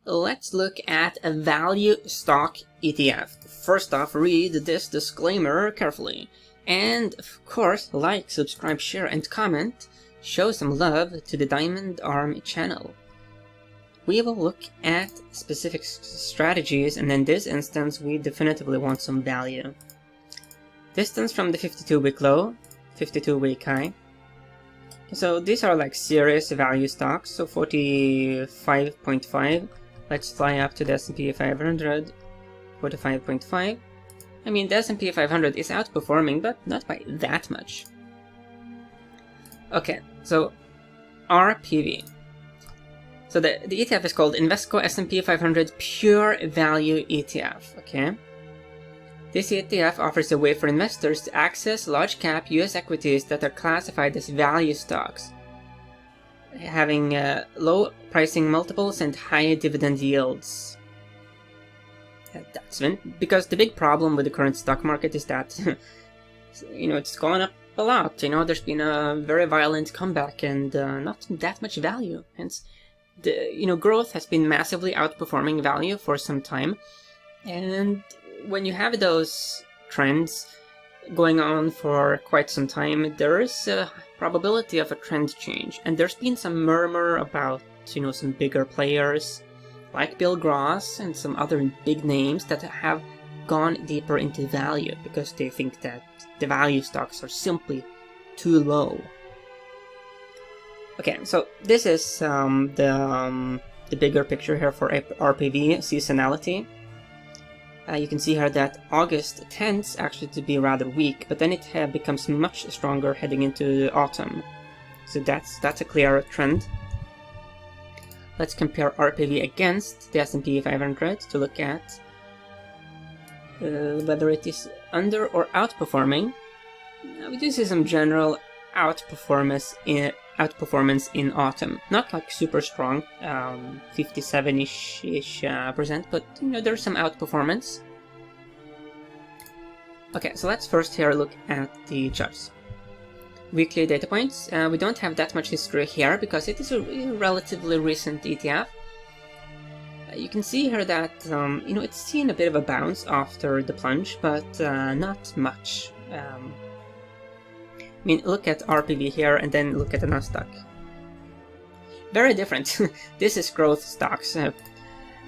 let's look at a value stock ETF. First off, read this disclaimer carefully. And of course, like, subscribe, share, and comment. Show some love to the DiamondArm channel. We will look at specific strategies, and in this instance, we definitively want some value. Distance from the 52-week low, 52-week high. So these are like serious value stocks, so 45.5. Let's fly up to the S&P 500, 45.5. I mean, the S&P 500 is outperforming, but not by that much. Okay, so Rpv. So the ETF is called Invesco S&P 500 Pure Value ETF, okay? This ETF offers a way for investors to access large-cap US equities that are classified as value stocks, having low pricing multiples and high dividend yields. That's because the big problem with the current stock market is that, it's gone up a lot. There's been a very violent comeback and not that much value. Hence, growth has been massively outperforming value for some time. And when you have those trends going on for quite some time, there is a probability of a trend change. And there's been some murmur about, some bigger players like Bill Gross and some other big names that have gone deeper into value because they think that the value stocks are simply too low. Okay, so this is the bigger picture here for Rpv Seasonality. You can see here that August tends actually to be rather weak, but then it becomes much stronger heading into autumn. So that's a clear trend. Let's compare Rpv against the S&P 500 to look at whether it is under or outperforming. We do see some general outperformance in autumn. Not like super strong, 57-ish percent, but there's some outperformance. Okay, so let's first here look at the charts. Weekly data points. We don't have that much history here because it is a relatively recent ETF. You can see here that it's seen a bit of a bounce after the plunge, but not much. Look at Rpv here and then look at the Nasdaq. Very different. This is growth stocks,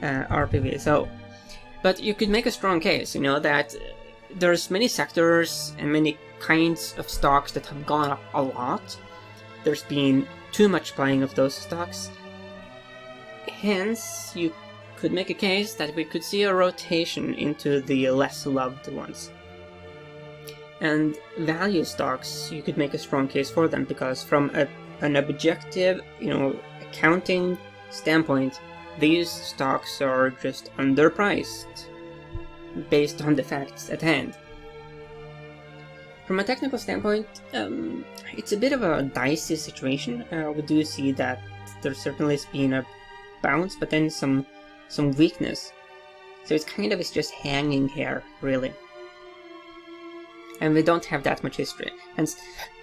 Rpv. So, but you could make a strong case, that there's many sectors and many kinds of stocks that have gone up a lot. There's been too much buying of those stocks. Hence, you could make a case that we could see a rotation into the less loved ones. And value stocks, you could make a strong case for them because from an objective, accounting standpoint, these stocks are just underpriced based on the facts at hand. From a technical standpoint, it's a bit of a dicey situation. We do see that there certainly has been a bounce, but then some weakness. So it's just hanging here, really. And we don't have that much history. Hence,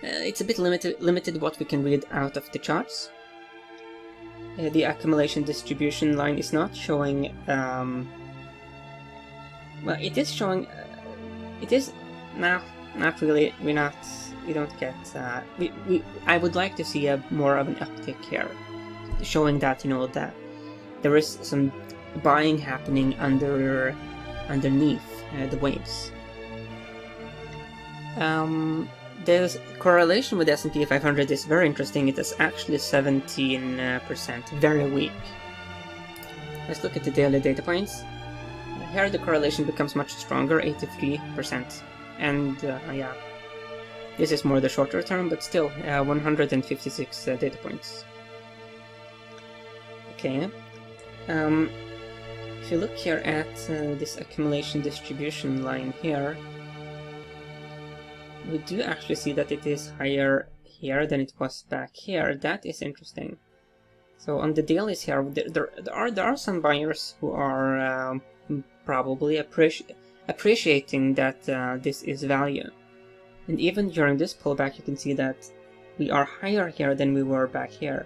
it's a bit limited what we can read out of the charts. The accumulation distribution line is not showing. Well, it is showing. It is not really. We don't get. I would like to see more of an uptick here, showing that that there is some buying happening underneath the waves. The correlation with the S&P 500 is very interesting. It is actually 17%, very weak. Let's look at the daily data points. Here the correlation becomes much stronger, 83%. And yeah, this is more the shorter term, but still 156 data points. Okay. If you look here at this accumulation distribution line here, we do actually see that it is higher here than it was back here. That is interesting. So on the dailies here, there are some buyers who are probably appreciating that this is value. And even during this pullback, you can see that we are higher here than we were back here.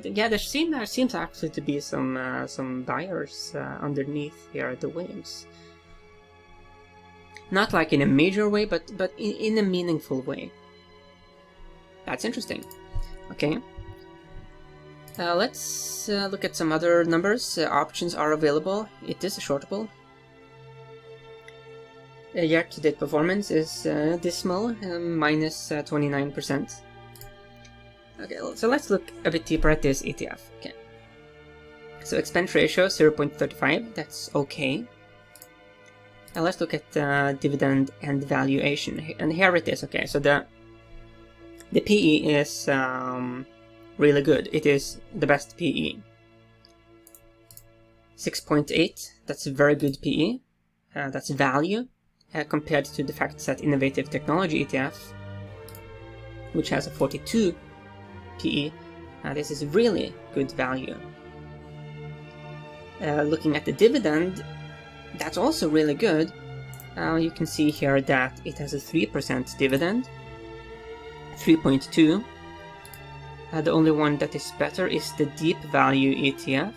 Yeah, there seems actually to be some buyers underneath here at the waves. Not like in a major way, but in a meaningful way. That's interesting. Okay. Let's look at some other numbers. Options are available. It is shortable. Year-to-date performance is dismal, minus 29%. Okay, so let's look a bit deeper at this ETF. Okay. So expense ratio 0.35. That's okay. Now let's look at dividend and valuation, and here it is. Okay, so the PE is really good. It is the best PE. 6.8. That's a very good PE. That's value compared to the fact that Innovative Technology ETF, which has a 42 PE, this is really good value. Looking at the dividend, that's also really good. You can see here that it has a 3% dividend, 3.2. The only one that is better is the Deep Value ETF.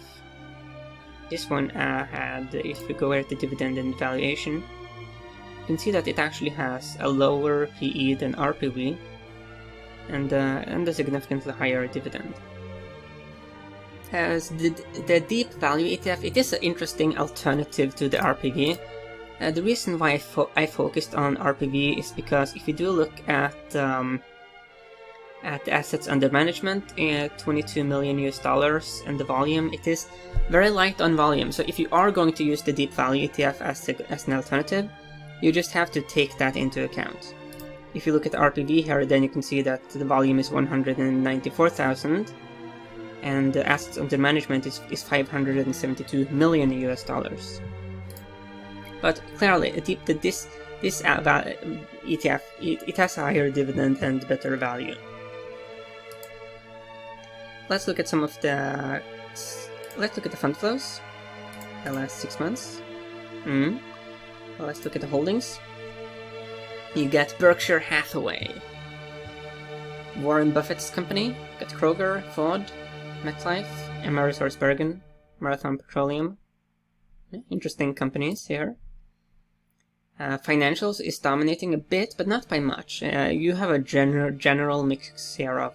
This one had, if we go at the dividend and valuation, you can see that it actually has a lower PE than Rpv and a significantly higher dividend. As the Deep Value ETF, it is an interesting alternative to the Rpv. The reason why I focused on Rpv is because if you do look at the assets under management, $22 million US, and the volume, it is very light on volume. So if you are going to use the Deep Value ETF as an alternative, you just have to take that into account. If you look at Rpv here, then you can see that the volume is 194,000. and the assets under management is $572 million US. But clearly, this ETF it has a higher dividend and better value. Let's look at some of the fund flows the last 6 months. Well, let's look at the holdings. You get Berkshire Hathaway, Warren Buffett's company, you got Kroger, Ford, MetLife, AmerisourceBergen, Marathon Petroleum. Interesting companies here. Financials is dominating a bit, but not by much. You have a general mix here of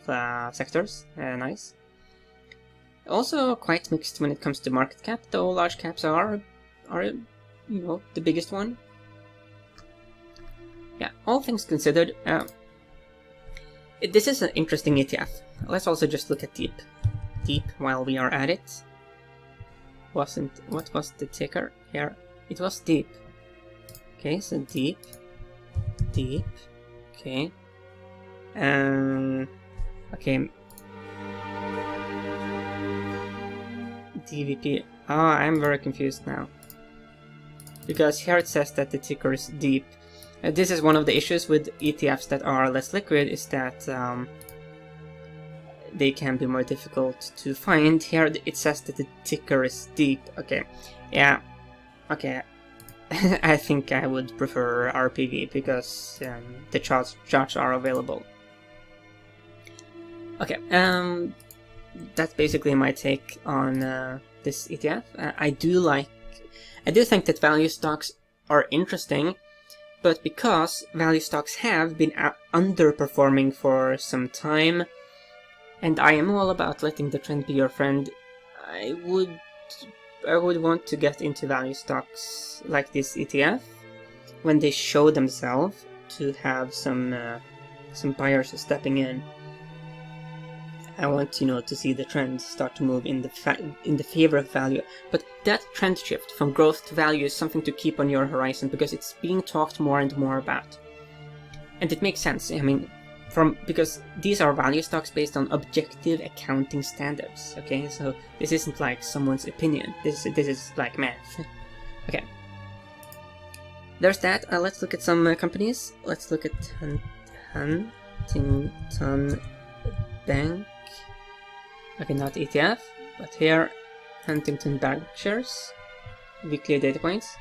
sectors. Nice. Also quite mixed when it comes to market cap, though large caps are the biggest one. Yeah, all things considered, this is an interesting ETF. Let's also just look at Deep while we are at it. What was the ticker here? It was Deep. Okay, so Deep. Okay. Okay. DVP. Oh, I'm very confused now. Because here it says that the ticker is Deep. This is one of the issues with ETFs that are less liquid, is that they can be more difficult to find. Here it says that the ticker is Deep. Okay, yeah, okay. I think I would prefer Rpv because the charts are available. Okay, that's basically my take on this ETF. I do think that value stocks are interesting, but because value stocks have been underperforming for some time, and I am all about letting the trend be your friend, I would want to get into value stocks like this ETF when they show themselves to have some buyers stepping in. I want to see the trend start to move in the favor of value. But that trend shift from growth to value is something to keep on your horizon, because it's being talked more and more about, and it makes sense. I mean, because these are value stocks based on objective accounting standards. Okay, so this isn't like someone's opinion. This is like math. Okay. There's that. Let's look at some companies. Let's look at Huntington Bank. Okay, not ETF, but here Huntington Bank shares. Weekly data points.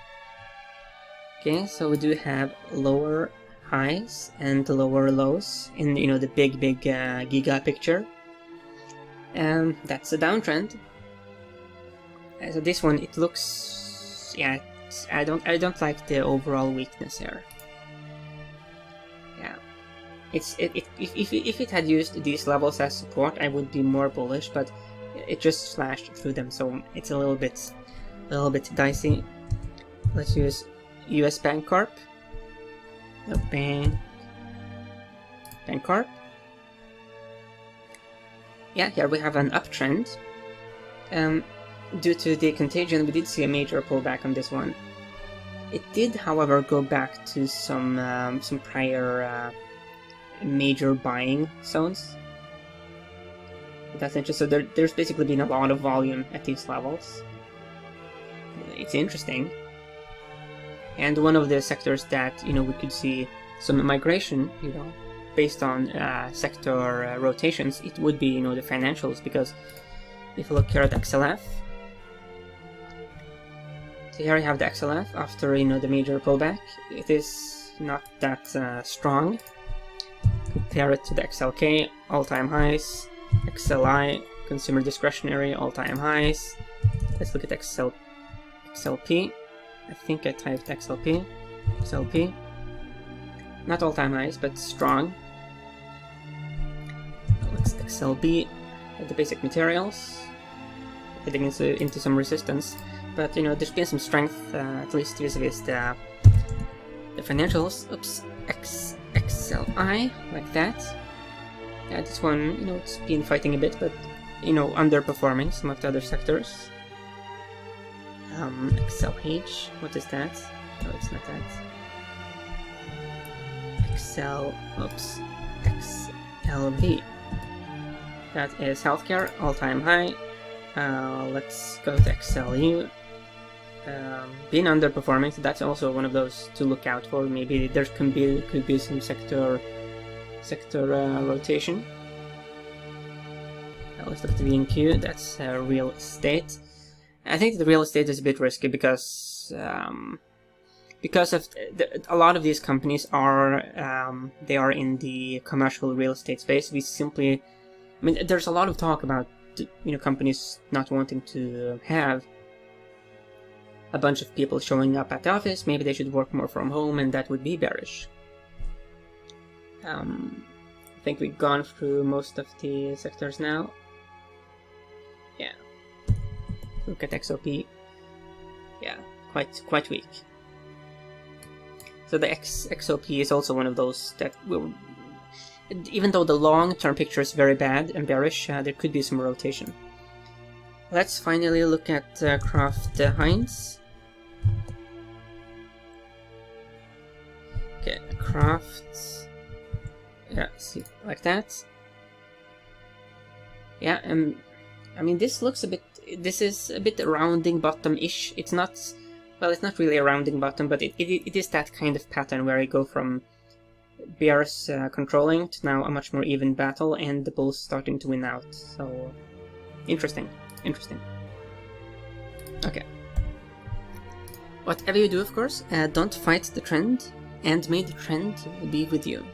Okay, so we do have lower highs and lower lows in the big giga picture. That's a downtrend. So this one, it looks, yeah, I don't like the overall weakness here. Yeah, if it had used these levels as support, I would be more bullish, but it just slashed through them, so it's a little bit dicey. Let's use US Bank Corp. Bank Corp. Yeah, here we have an uptrend. Due to the contagion, we did see a major pullback on this one. It did, however, go back to some prior major buying zones. That's interesting. So there's basically been a lot of volume at these levels. It's interesting. And one of the sectors that, you know, we could see some migration, you know, based on sector rotations, it would be, you know, the financials, because if you look here at XLF, so here I have the XLF after, you know, the major pullback. It is not that strong. Compare it to the XLK, all-time highs, XLI, consumer discretionary, all-time highs. Let's look at XLP. I think I typed XLP. Not all-time highs, but strong. Let's XLB at the basic materials, heading into some resistance. But, you know, there's been some strength, at least vis-a-vis the financials. Oops, XLI, like that. Yeah, this one, you know, it's been fighting a bit, but, you know, underperforming some of the other sectors. XLH, what is that? No, it's not that. XLV. That is healthcare, all-time high. Let's go to XLU. Been underperforming, so that's also one of those to look out for. Maybe there could be some sector rotation. Let's look at the VNQ. That's real estate. I think the real estate is a bit risky because of a lot of these companies are they are in the commercial real estate space. I mean, there's a lot of talk about, you know, companies not wanting to have a bunch of people showing up at the office. Maybe they should work more from home, and that would be bearish. I think we've gone through most of the sectors now. Yeah. Look at XOP. Yeah, quite weak. So the XOP is also one of those that will, even though the long-term picture is very bad and bearish, there could be some rotation. Let's finally look at Kraft Heinz. Okay, Kraft. Yeah, see, like that. Yeah, and I mean, this is a bit rounding bottom-ish. It's not, well, it's not really a rounding bottom, but it is that kind of pattern where you go from bears controlling to now a much more even battle, and the bulls starting to win out. So, interesting. Okay. Whatever you do, of course, don't fight the trend, and may the trend be with you.